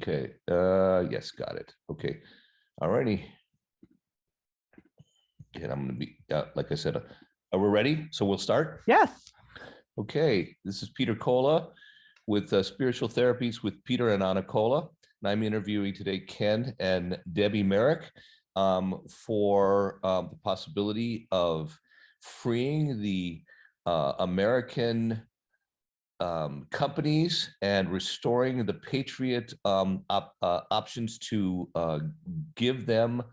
Okay. Yes, got it. Okay. All righty. And I'm going to be, like I said, are we ready? So we'll start? Yes. Okay. This is Peter Colla with Spiritual Therapies with Peter and Anna Colla. And I'm interviewing today Ken and Debbie Merrick for the possibility of freeing the American companies and restoring the Patriot options to give them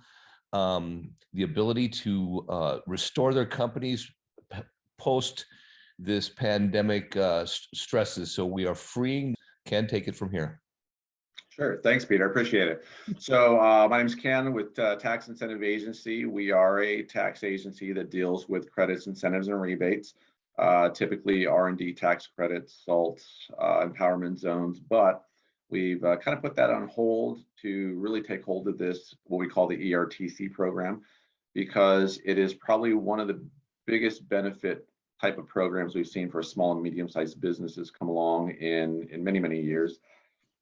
the ability to restore their companies post this pandemic stresses. So we are freeing. Ken, take it from here. Sure. Thanks, Peter. I appreciate it. So my name is Ken with Tax Incentive Agency. We are a tax agency that deals with credits, incentives, and rebates, typically R&D tax credits, SALT, empowerment zones. But we've kind of put that on hold to really take hold of this, what we call the ERTC program, because it is probably one of the biggest benefit type of programs we've seen for small and medium-sized businesses come along in many, many years.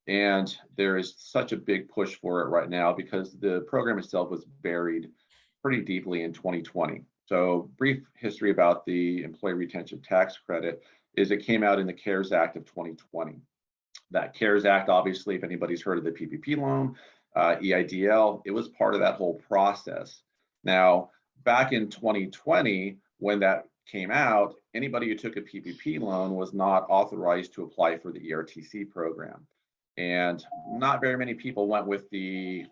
And there is such a big push for it right now because the program itself was buried pretty deeply in 2020. So brief history about the Employee Retention Tax Credit is it came out in the CARES Act of 2020. That CARES Act, obviously, if anybody's heard of the PPP loan, EIDL, it was part of that whole process. Now, back in 2020, when that came out, anybody who took a PPP loan was not authorized to apply for the ERTC program. And not very many people went with the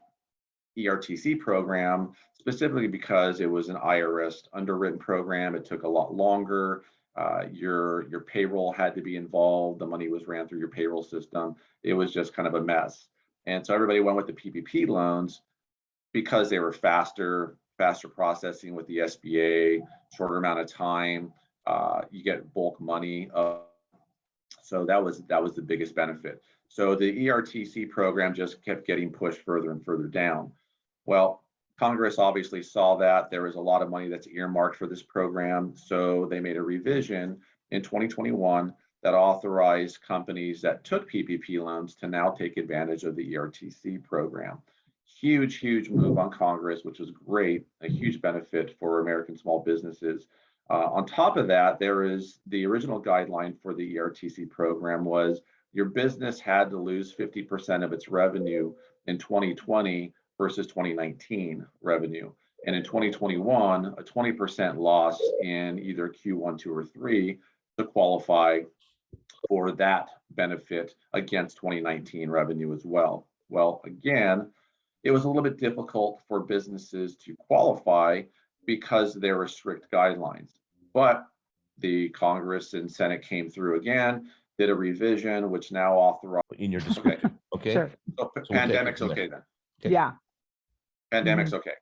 ERTC program, specifically because it was an IRS underwritten program. It took a lot longer. Your payroll had to be involved. The money was ran through your payroll system. It was just kind of a mess. And so everybody went with the PPP loans because they were faster processing with the SBA, shorter amount of time. You get bulk money. So that was the biggest benefit. So the ERTC program just kept getting pushed further and further down. Well, Congress obviously saw that there was a lot of money that's earmarked for this program. So they made a revision in 2021 that authorized companies that took PPP loans to now take advantage of the ERTC program. Huge move on Congress, which was great, a huge benefit for American small businesses. On top of that, there is the original guideline for the ERTC program was your business had to lose 50% of its revenue in 2020 versus 2019 revenue. And in 2021, a 20% loss in either Q1, 2, or 3 to qualify for that benefit against 2019 revenue as well. Well, again, it was a little bit difficult for businesses to qualify because there were strict guidelines. But the Congress and Senate came through again, did a revision, which now authorized. In your description, okay? Sure. So pandemic's okay then. Okay. Yeah. Pandemic's okay.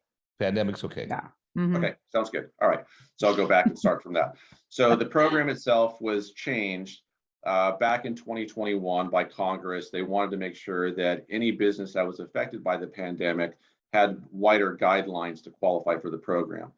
Pandemic's okay. Yeah. Mm-hmm. Okay, sounds good. All right, so I'll go back and start from that. So the program itself was changed back in 2021 by Congress. They wanted to make sure that any business that was affected by the pandemic had wider guidelines to qualify for the program.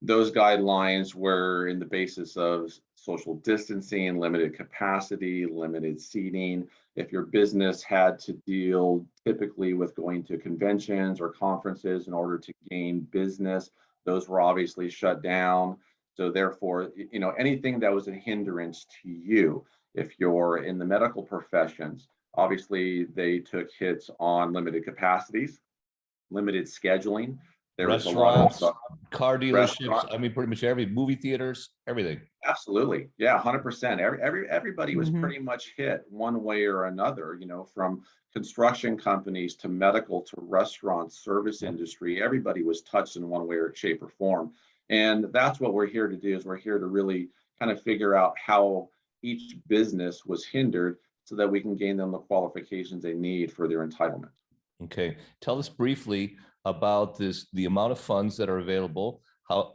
Those guidelines were in the basis of social distancing, limited capacity, limited seating. If your business had to deal typically with going to conventions or conferences in order to gain business, those were obviously shut down. So therefore, anything that was a hindrance to you, if you're in the medical professions, obviously they took hits on limited capacities, limited scheduling. There was a lot of car dealerships. I mean, pretty much every movie theaters, everything. Absolutely, yeah, 100%. Everybody was pretty much hit one way or another. From construction companies to medical to restaurants, service industry. Everybody was touched in one way or shape or form. And that's what we're here to do. Is we're here to really kind of figure out how each business was hindered so that we can gain them the qualifications they need for their entitlement. Okay, tell us briefly about the amount of funds that are available,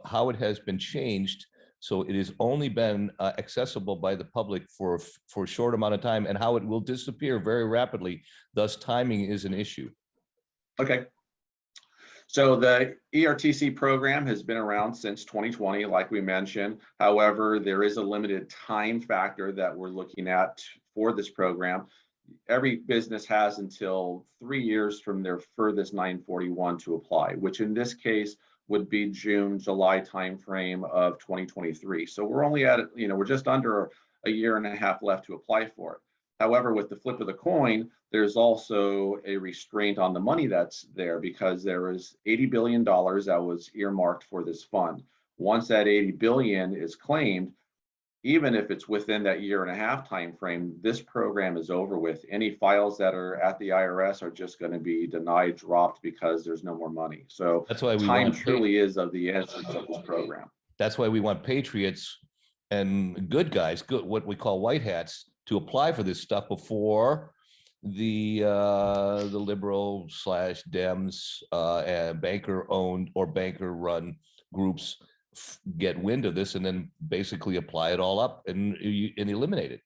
how it has been changed so it has only been accessible by the public for a short amount of time, and how it will disappear very rapidly. Thus, timing is an issue. Okay. So the ERTC program has been around since 2020, like we mentioned. However, there is a limited time factor that we're looking at for this program. every business has until 3 years from their furthest 941 to apply, which in this case would be June, July timeframe of 2023. So we're only at, we're just under a year and a half left to apply for it. However, with the flip of the coin, there's also a restraint on the money that's there, because there is $80 billion that was earmarked for this fund. Once that 80 billion is claimed, even if it's within that year and a half time frame, this program is over with. Any files that are at the IRS are just going to be denied, dropped, because there's no more money. So that's why we time want truly is of the essence of this program. That's why we want patriots and good guys, what we call white hats, to apply for this stuff before the liberal / Dems and banker owned or banker run groups get wind of this, and then basically apply it all up and eliminate it.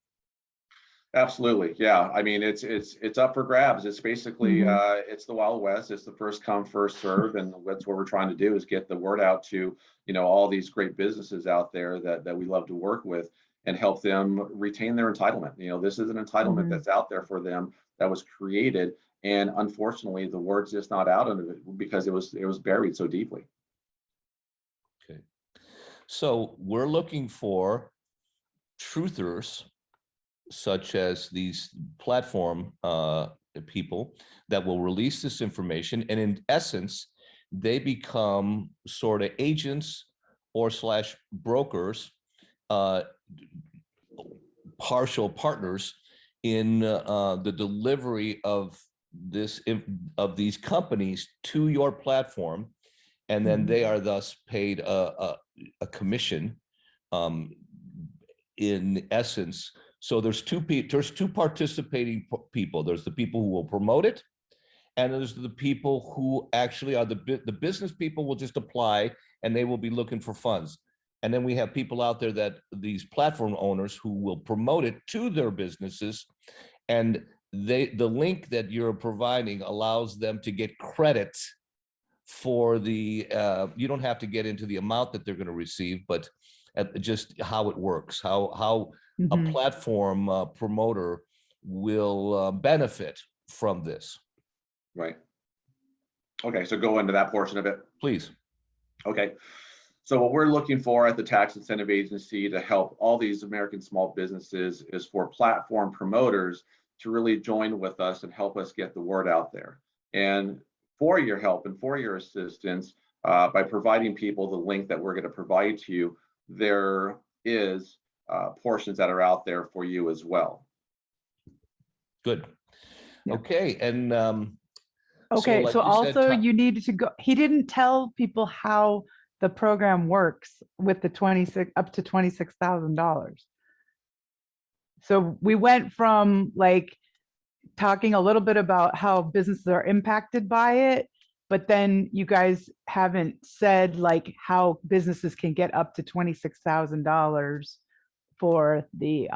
Absolutely, yeah. I mean, it's up for grabs. It's basically it's the Wild West. It's the first come, first serve, and that's what we're trying to do, is get the word out to all these great businesses out there that we love to work with, and help them retain their entitlement. This is an entitlement that's out there for them, that was created, and unfortunately, the word's just not out of it because it was buried so deeply. Okay, so we're looking for truthers, such as these platform people, that will release this information, and in essence, they become sort of agents or / brokers, partial partners in the delivery of these companies to your platform, and then they are thus paid a commission, in essence. So there's two participating people. There's the people who will promote it, and there's the people who actually are the business people will just apply, and they will be looking for funds. And then we have people out there, that these platform owners, who will promote it to their businesses, and the link that you're providing allows them to get credit for the you don't have to get into the amount that they're going to receive, but just how it works, how a platform promoter will benefit from this. Right. Okay, so go into that portion of it, please. Okay. So what we're looking for at the Tax Incentive Agency to help all these American small businesses is for platform promoters to really join with us and help us get the word out there. And for your help and for your assistance, by providing people the link that we're going to provide to you, there is portions that are out there for you as well. Good. Yeah. Okay. And okay, so also you needed to go, he didn't tell people how the program works with the up to $26,000. So we went from like talking a little bit about how businesses are impacted by it, but then you guys haven't said like how businesses can get up to $26,000 for the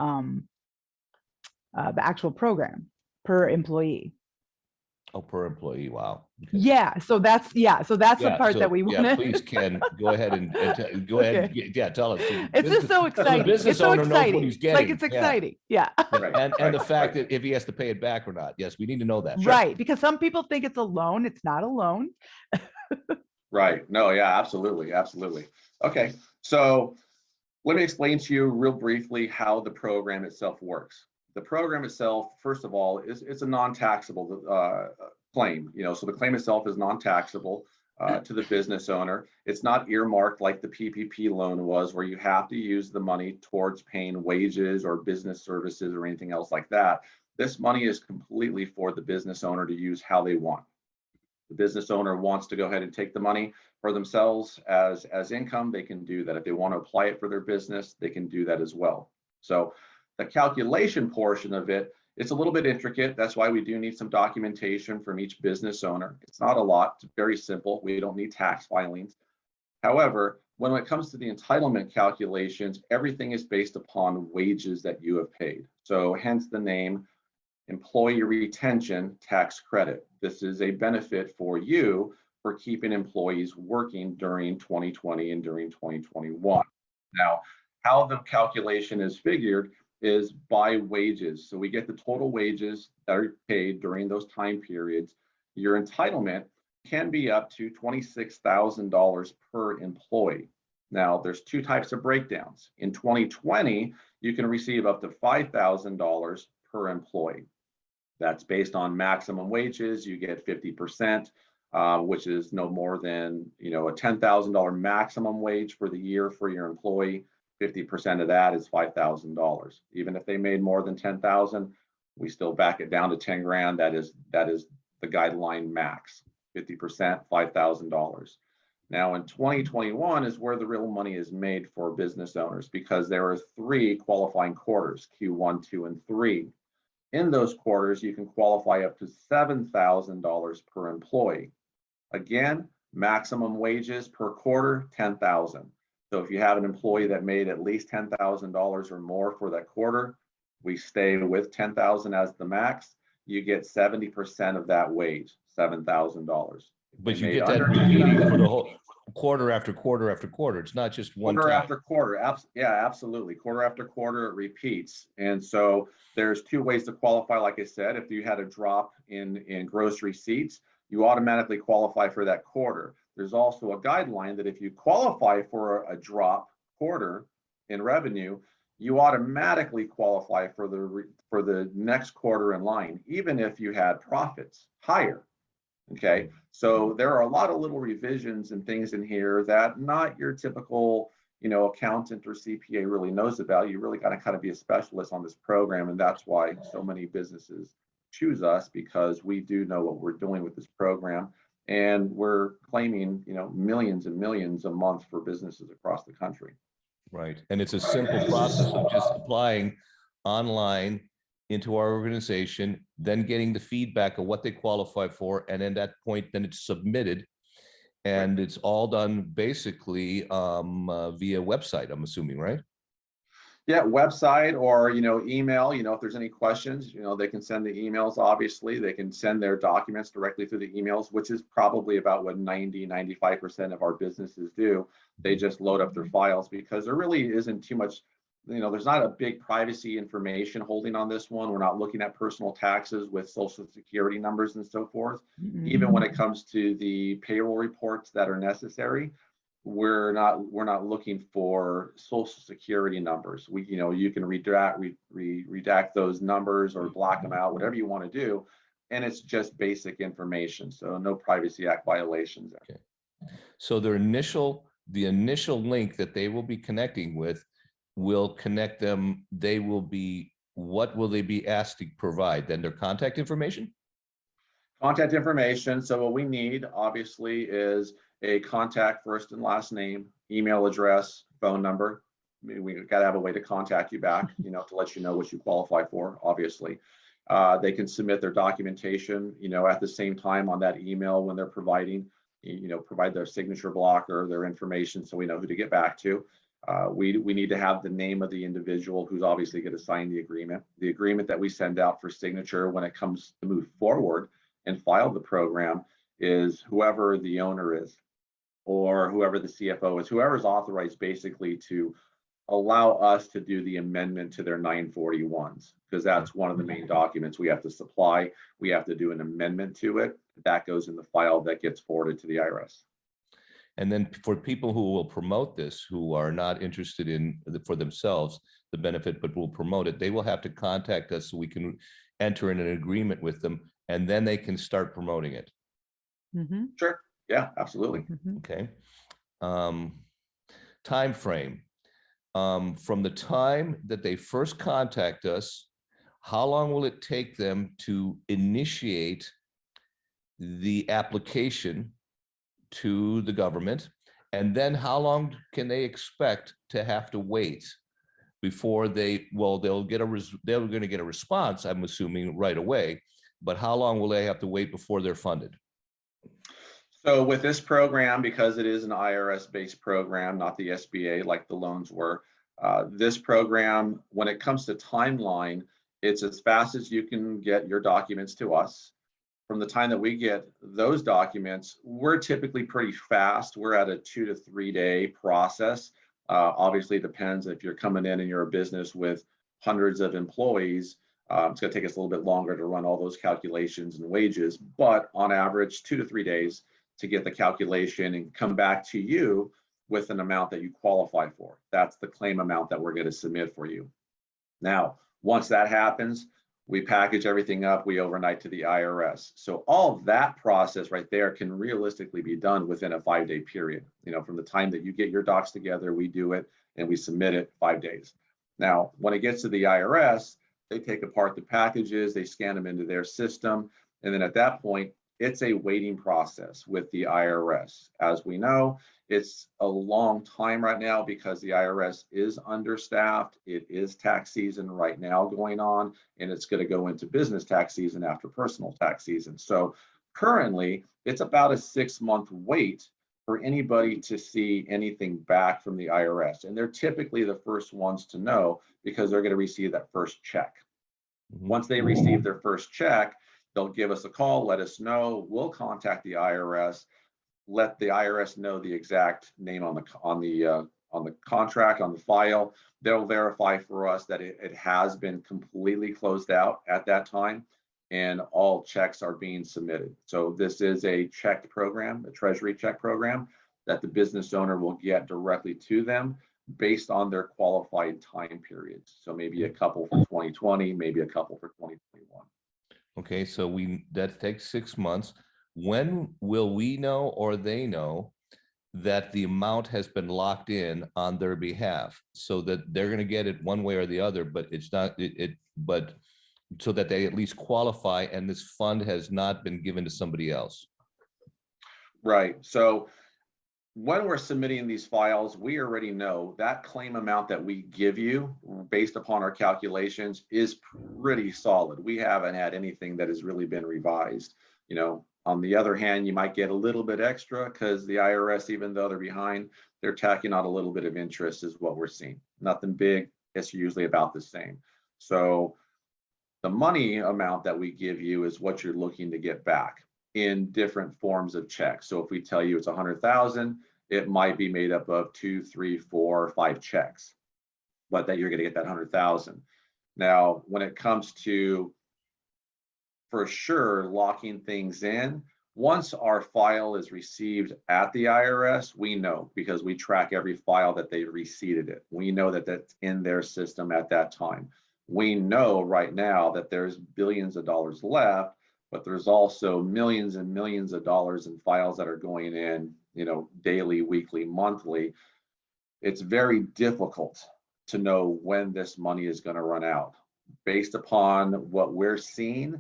actual program per employee. Oh, per employee. Wow. Okay. Yeah. So that's the part that we want. Yeah, please, Ken, go ahead and go ahead. Yeah, tell us. It's just so exciting. So the business owner knows what he's getting. Like, it's exciting. Yeah. And the fact that if he has to pay it back or not. Yes, we need to know that. Right. Because some people think it's a loan. It's not a loan. Right. No, yeah, absolutely. Absolutely. Okay. So let me explain to you real briefly how the program itself works. The program itself, first of all, it's a non-taxable claim. So the claim itself is non-taxable to the business owner. It's not earmarked like the PPP loan was, where you have to use the money towards paying wages or business services or anything else like that. This money is completely for the business owner to use how they want. The business owner wants to go ahead and take the money for themselves as income, they can do that. If they want to apply it for their business, they can do that as well. So the calculation portion of it, it's a little bit intricate. That's why we do need some documentation from each business owner. It's not a lot, it's very simple. We don't need tax filings. However, when it comes to the entitlement calculations, everything is based upon wages that you have paid. So hence the name Employee Retention Tax Credit. This is a benefit for you for keeping employees working during 2020 and during 2021. Now, how the calculation is figured is by wages. So we get the total wages that are paid during those time periods. Your entitlement can be up to $26,000 per employee. Now, there's two types of breakdowns. In 2020, you can receive up to $5,000 per employee. That's based on maximum wages. You get 50%, which is no more than a $10,000 maximum wage for the year for your employee. 50% of that is $5,000. Even if they made more than 10,000, we still back it down to 10 grand. That is the guideline max. 50%, $5,000. Now in 2021 is where the real money is made for business owners, because there are 3 qualifying quarters, Q1, 2, and 3. In those quarters, you can qualify up to $7,000 per employee. Again, maximum wages per quarter, $10,000. So if you have an employee that made at least $10,000 or more for that quarter, we stay with $10,000 as the max. You get 70% of that wage, $7,000. But you get that repeating for the whole quarter after quarter after quarter. It's not just one quarter time. After quarter. Yeah, absolutely. Quarter after quarter, it repeats. And so there's 2 ways to qualify. Like I said, if you had a drop in gross receipts, you automatically qualify for that quarter. There's also a guideline that if you qualify for a drop quarter in revenue, you automatically qualify for the next quarter in line, even if you had profits higher. Okay, so there are a lot of little revisions and things in here that not your typical, accountant or CPA really knows about. You really got to kind of be a specialist on this program, and that's why so many businesses choose us, because we do know what we're doing with this program, and we're claiming, millions and millions a month for businesses across the country. Right, and it's a simple process of just applying online into our organization, then getting the feedback of what they qualify for, and at that point, then it's submitted, and it's all done basically via website, I'm assuming, right? Yeah, website or email. If there's any questions, they can send the emails. Obviously, they can send their documents directly through the emails, which is probably about what 95% of our businesses do. They just load up their files, because there really isn't too much. There's not a big privacy information holding on this one. We're not looking at personal taxes with social security numbers and so forth. Mm-hmm. Even when it comes to the payroll reports that are necessary, we're not looking for social security numbers. You can redact those numbers or block them out, whatever you want to do, and it's just basic information. So no Privacy Act violations. Okay. So the initial link that they will be connecting with will connect them. What will they be asked to provide? Then their contact information? Contact information. So what we need, obviously, is a contact, first and last name, email address, phone number. We got to have a way to contact you back, to let you know what you qualify for, obviously. They can submit their documentation, at the same time on that email when they're providing, provide their signature block or their information, so we know who to get back to. We need to have the name of the individual who's obviously going to sign the agreement. The agreement that we send out for signature when it comes to move forward and file the program is whoever the owner is, or whoever the CFO is, whoever's authorized basically to allow us to do the amendment to their 941s, because that's one of the main documents we have to supply. We have to do an amendment to it. That goes in the file that gets forwarded to the IRS. And then for people who will promote this, who are not interested in for themselves the benefit, but will promote it, they will have to contact us so we can enter in an agreement with them, and then they can start promoting it. Mm-hmm. Sure. Yeah, absolutely. Mm-hmm. Okay. Time frame. From the time that they first contact us, how long will it take them to initiate the application to the government? And then how long can they expect to have to wait before they're going to get a response, I'm assuming, right away, but how long will they have to wait before they're funded? So with this program, because it is an IRS-based program, not the SBA like the loans were, this program, when it comes to timeline, it's as fast as you can get your documents to us. From the time that we get those documents, we're typically pretty fast. We're at a 2 to 3 day process. Obviously, it depends if you're coming in and you're a business with hundreds of employees, it's going to take us a little bit longer to run all those calculations and wages, but on average, 2 to 3 days to get the calculation and come back to you with an amount that you qualify for. That's the claim amount that we're going to submit for you. Now, once that happens, we package everything up, we overnight to the IRS. So all of that process right there can realistically be done within a 5-day period. From the time that you get your docs together, we do it and we submit it 5 days. Now, when it gets to the IRS, they take apart the packages, they scan them into their system, and then at that point, it's a waiting process with the IRS. As we know, it's a long time right now because the IRS is understaffed. It is tax season right now going on, and it's going to go into business tax season after personal tax season. So currently, it's about a 6-month wait for anybody to see anything back from the IRS. And they're typically the first ones to know because they're going to receive that first check. Once they receive their first check, they'll give us a call, let us know. We'll contact the IRS, let the IRS know the exact name on the contract, on the file. They'll verify for us that it has been completely closed out at that time, and all checks are being submitted. So this is a checked program, a treasury check program that the business owner will get directly to them based on their qualified time periods. So maybe a couple for 2020, maybe a couple for 2021. Okay, so that takes 6 months. When will we know, or they know, that the amount has been locked in on their behalf, so that they're going to get it one way or the other, but it's not but so that they at least qualify and this fund has not been given to somebody else? Right. So when we're submitting these files, we already know that claim amount that we give you based upon our calculations is pretty solid. We haven't had anything that has really been revised. On the other hand, you might get a little bit extra because the IRS, even though they're behind, they're tacking on a little bit of interest is what we're seeing. Nothing big. It's usually about the same. So the money amount that we give you is what you're looking to get back in different forms of checks. So if we tell you it's 100,000, it might be made up of 2, 3, 4, 5 checks, but that you're going to get that 100,000. Now, when it comes to for sure locking things in, once our file is received at the IRS, we know because we track every file that they receipted it. We know that that's in their system at that time. We know right now that there's billions of dollars left, but there's also millions and millions of dollars in files that are going in, daily, weekly, monthly. It's very difficult to know when this money is going to run out. Based upon what we're seeing,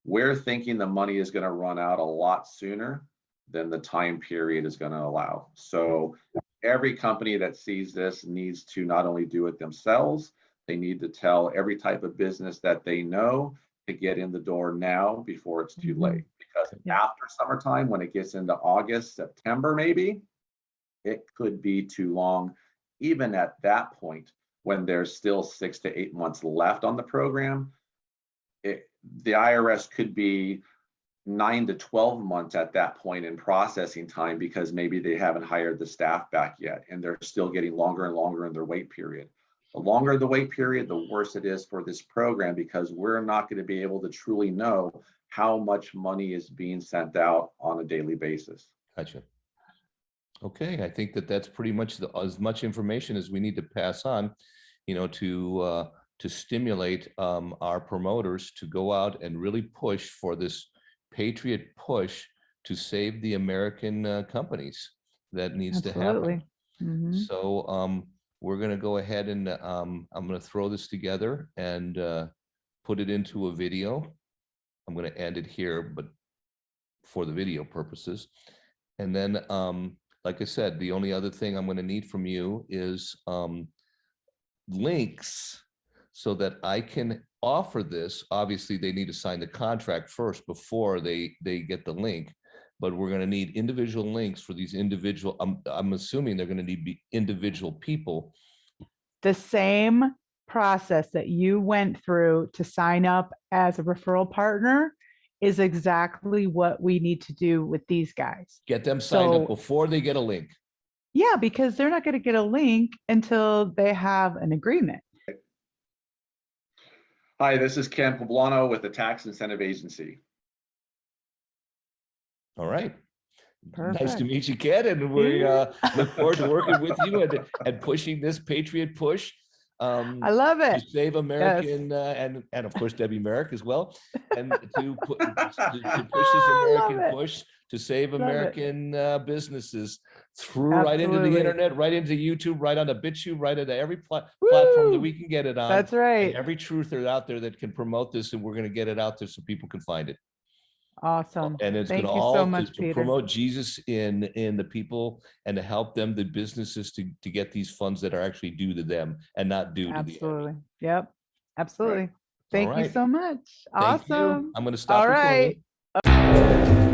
we're thinking the money is going to run out a lot sooner than the time period is going to allow. So every company that sees this needs to not only do it themselves, they need to tell every type of business that they know to get in the door now before it's too late. Because after summertime, when it gets into August, September, maybe, it could be too long. Even at that point, when there's still 6 to 8 months left on the program, the IRS could be 9 to 12 months at that point in processing time because maybe they haven't hired the staff back yet and they're still getting longer and longer in their wait period. The longer the wait period, the worse it is for this program because we're not going to be able to truly know how much money is being sent out on a daily basis. Gotcha. Okay, I think that's pretty much as much information as we need to pass on, to stimulate our promoters to go out and really push for this Patriot push to save the American companies. That needs to happen. So we're going to go ahead and I'm going to throw this together and put it into a video. I'm going to end it here, but for the video purposes. And then, like I said, the only other thing I'm going to need from you is links so that I can offer this. Obviously, they need to sign the contract first before they get the link. But we're going to need individual links for these individual. I'm assuming they're going to need individual people. The same process that you went through to sign up as a referral partner is exactly what we need to do with these guys. Get them signed up before they get a link. Yeah, because they're not going to get a link until they have an agreement. Hi, this is Ken Poblano with the Tax Incentive Agency. All right. Perfect. Nice to meet you, Ken, and we look forward to working with you and pushing this Patriot push. I love To it. save American and of course Debbie Merrick as well, and to push this American push to save American businesses through right into the internet, right into YouTube, right onto BitChute, right into every platform that we can get it on. That's right. And every truther out there that can promote this, and we're going to get it out there so people can find it. Awesome. And it's going to so much, to promote Jesus in the people and to help them, the businesses, to get these funds that are actually due to them and not due to the Absolutely. Yep. Absolutely. Right. Thank you so much. Thank Awesome. you. I'm going to stop All recording. right.